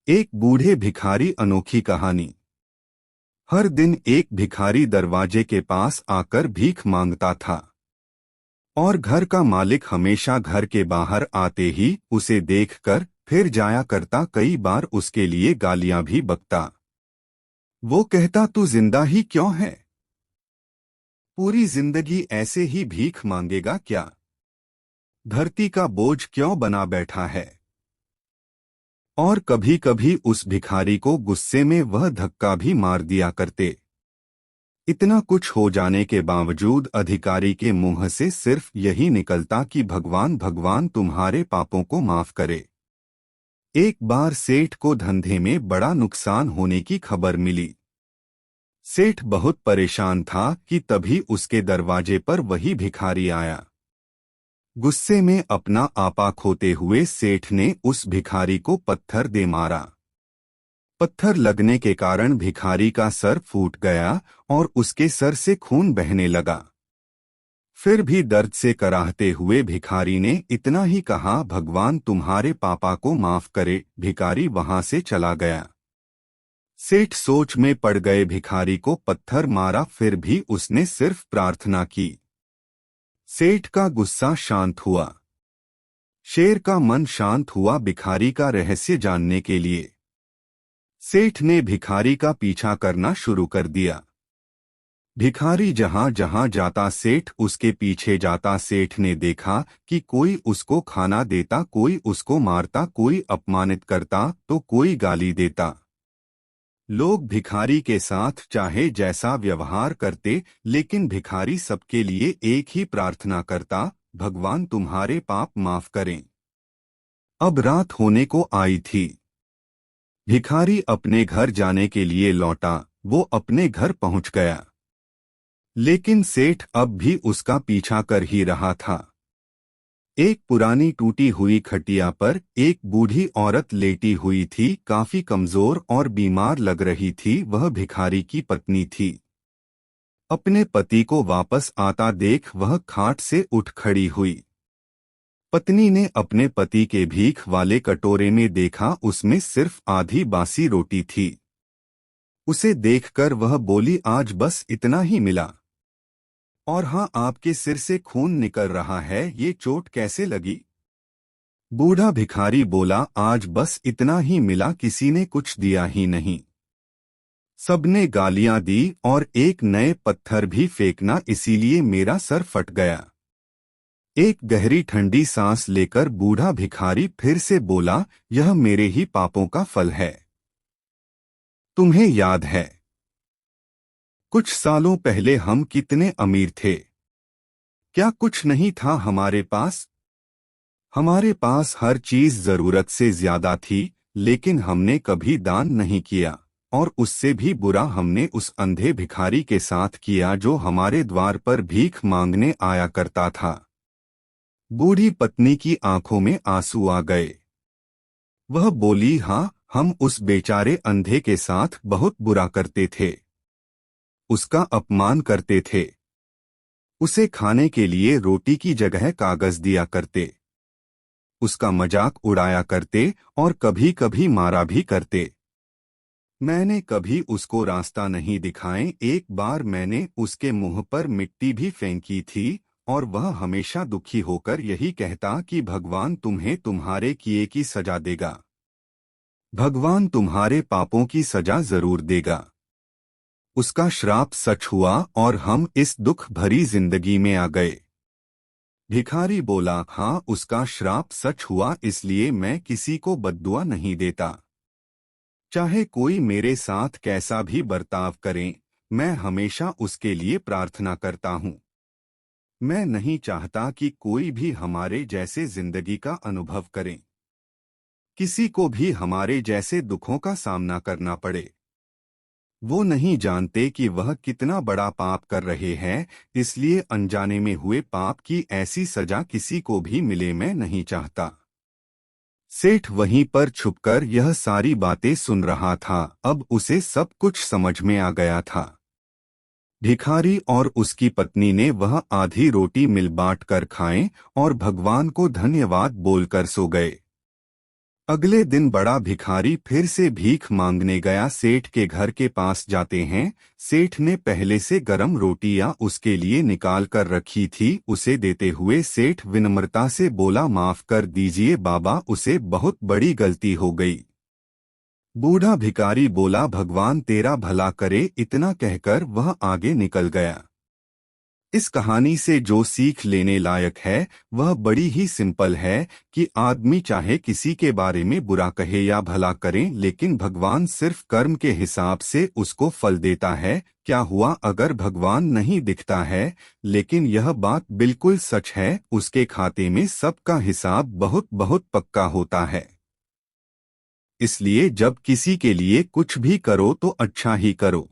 एक बूढ़े भिखारी अनोखी कहानी। हर दिन एक भिखारी दरवाजे के पास आकर भीख मांगता था और घर का मालिक हमेशा घर के बाहर आते ही उसे देखकर फिर जाया करता। कई बार उसके लिए गालियां भी बकता। वो कहता, तू जिंदा ही क्यों है? पूरी जिंदगी ऐसे ही भीख मांगेगा क्या? धरती का बोझ क्यों बना बैठा है? और कभी कभी उस भिखारी को गुस्से में वह धक्का भी मार दिया करते। इतना कुछ हो जाने के बावजूद अधिकारी के मुंह से सिर्फ यही निकलता कि भगवान भगवान तुम्हारे पापों को माफ करे। एक बार सेठ को धंधे में बड़ा नुकसान होने की खबर मिली। सेठ बहुत परेशान था कि तभी उसके दरवाजे पर वही भिखारी आया। गुस्से में अपना आपा खोते हुए सेठ ने उस भिखारी को पत्थर दे मारा। पत्थर लगने के कारण भिखारी का सर फूट गया और उसके सर से खून बहने लगा। फिर भी दर्द से कराहते हुए भिखारी ने इतना ही कहा, भगवान तुम्हारे पापा को माफ करे। भिखारी वहां से चला गया। सेठ सोच में पड़ गए। भिखारी को पत्थर मारा, फिर भी उसने सिर्फ प्रार्थना की। सेठ का गुस्सा शांत हुआ। शेर का मन शांत हुआ भिखारी का रहस्य जानने के लिए। सेठ ने भिखारी का पीछा करना शुरू कर दिया। भिखारी जहां जहां जाता सेठ उसके पीछे जाता। सेठ ने देखा कि कोई उसको खाना देता, कोई उसको मारता, कोई अपमानित करता तो कोई गाली देता। लोग भिखारी के साथ चाहे जैसा व्यवहार करते, लेकिन भिखारी सबके लिए एक ही प्रार्थना करता, भगवान तुम्हारे पाप माफ करें। अब रात होने को आई थी। भिखारी अपने घर जाने के लिए लौटा। वो अपने घर पहुंच गया, लेकिन सेठ अब भी उसका पीछा कर ही रहा था। एक पुरानी टूटी हुई खटिया पर एक बूढ़ी औरत लेटी हुई थी। काफी कमजोर और बीमार लग रही थी। वह भिखारी की पत्नी थी। अपने पति को वापस आता देख वह खाट से उठ खड़ी हुई। पत्नी ने अपने पति के भीख वाले कटोरे में देखा, उसमें सिर्फ आधी बासी रोटी थी। उसे देखकर वह बोली, आज बस इतना ही मिला? और हाँ, आपके सिर से खून निकल रहा है, ये चोट कैसे लगी? बूढ़ा भिखारी बोला, आज बस इतना ही मिला, किसी ने कुछ दिया ही नहीं। सबने गालियां दी और एक नए पत्थर भी फेंकना, इसीलिए मेरा सर फट गया। एक गहरी ठंडी सांस लेकर बूढ़ा भिखारी फिर से बोला, यह मेरे ही पापों का फल है। तुम्हें याद है कुछ सालों पहले हम कितने अमीर थे? क्या कुछ नहीं था हमारे पास? हमारे पास हर चीज जरूरत से ज्यादा थी, लेकिन हमने कभी दान नहीं किया। और उससे भी बुरा हमने उस अंधे भिखारी के साथ किया जो हमारे द्वार पर भीख मांगने आया करता था। बूढ़ी पत्नी की आंखों में आंसू आ गए। वह बोली, हाँ, हम उस बेचारे अंधे के साथ बहुत बुरा करते थे। उसका अपमान करते थे। उसे खाने के लिए रोटी की जगह कागज दिया करते। उसका मजाक उड़ाया करते और कभी कभी मारा भी करते। मैंने कभी उसको रास्ता नहीं दिखाए। एक बार मैंने उसके मुंह पर मिट्टी भी फेंकी थी और वह हमेशा दुखी होकर यही कहता कि भगवान तुम्हें तुम्हारे किए की सजा देगा। भगवान तुम्हारे पापों की सजा जरूर देगा। उसका श्राप सच हुआ और हम इस दुख भरी जिंदगी में आ गए। भिखारी बोला, हाँ, उसका श्राप सच हुआ, इसलिए मैं किसी को बद्दुआ नहीं देता। चाहे कोई मेरे साथ कैसा भी बर्ताव करे, मैं हमेशा उसके लिए प्रार्थना करता हूँ। मैं नहीं चाहता कि कोई भी हमारे जैसे जिंदगी का अनुभव करे, किसी को भी हमारे जैसे दुखों का सामना करना पड़े। वो नहीं जानते कि वह कितना बड़ा पाप कर रहे हैं, इसलिए अनजाने में हुए पाप की ऐसी सजा किसी को भी मिले, मैं नहीं चाहता। सेठ वहीं पर छुपकर यह सारी बातें सुन रहा था। अब उसे सब कुछ समझ में आ गया था। भिखारी और उसकी पत्नी ने वह आधी रोटी मिल बांट कर खाएं और भगवान को धन्यवाद बोलकर सो गए। अगले दिन बड़ा भिखारी फिर से भीख मांगने गया। सेठ के घर के पास जाते हैं। सेठ ने पहले से गरम रोटियां उसके लिए निकाल कर रखी थी। उसे देते हुए सेठ विनम्रता से बोला, माफ कर दीजिए बाबा, उसे बहुत बड़ी गलती हो गई। बूढ़ा भिखारी बोला, भगवान तेरा भला करे। इतना कहकर वह आगे निकल गया। इस कहानी से जो सीख लेने लायक है वह बड़ी ही सिंपल है कि आदमी चाहे किसी के बारे में बुरा कहे या भला करें, लेकिन भगवान सिर्फ कर्म के हिसाब से उसको फल देता है। क्या हुआ अगर भगवान नहीं दिखता है, लेकिन यह बात बिल्कुल सच है, उसके खाते में सबका हिसाब बहुत बहुत पक्का होता है। इसलिए जब किसी के लिए कुछ भी करो तो अच्छा ही करो।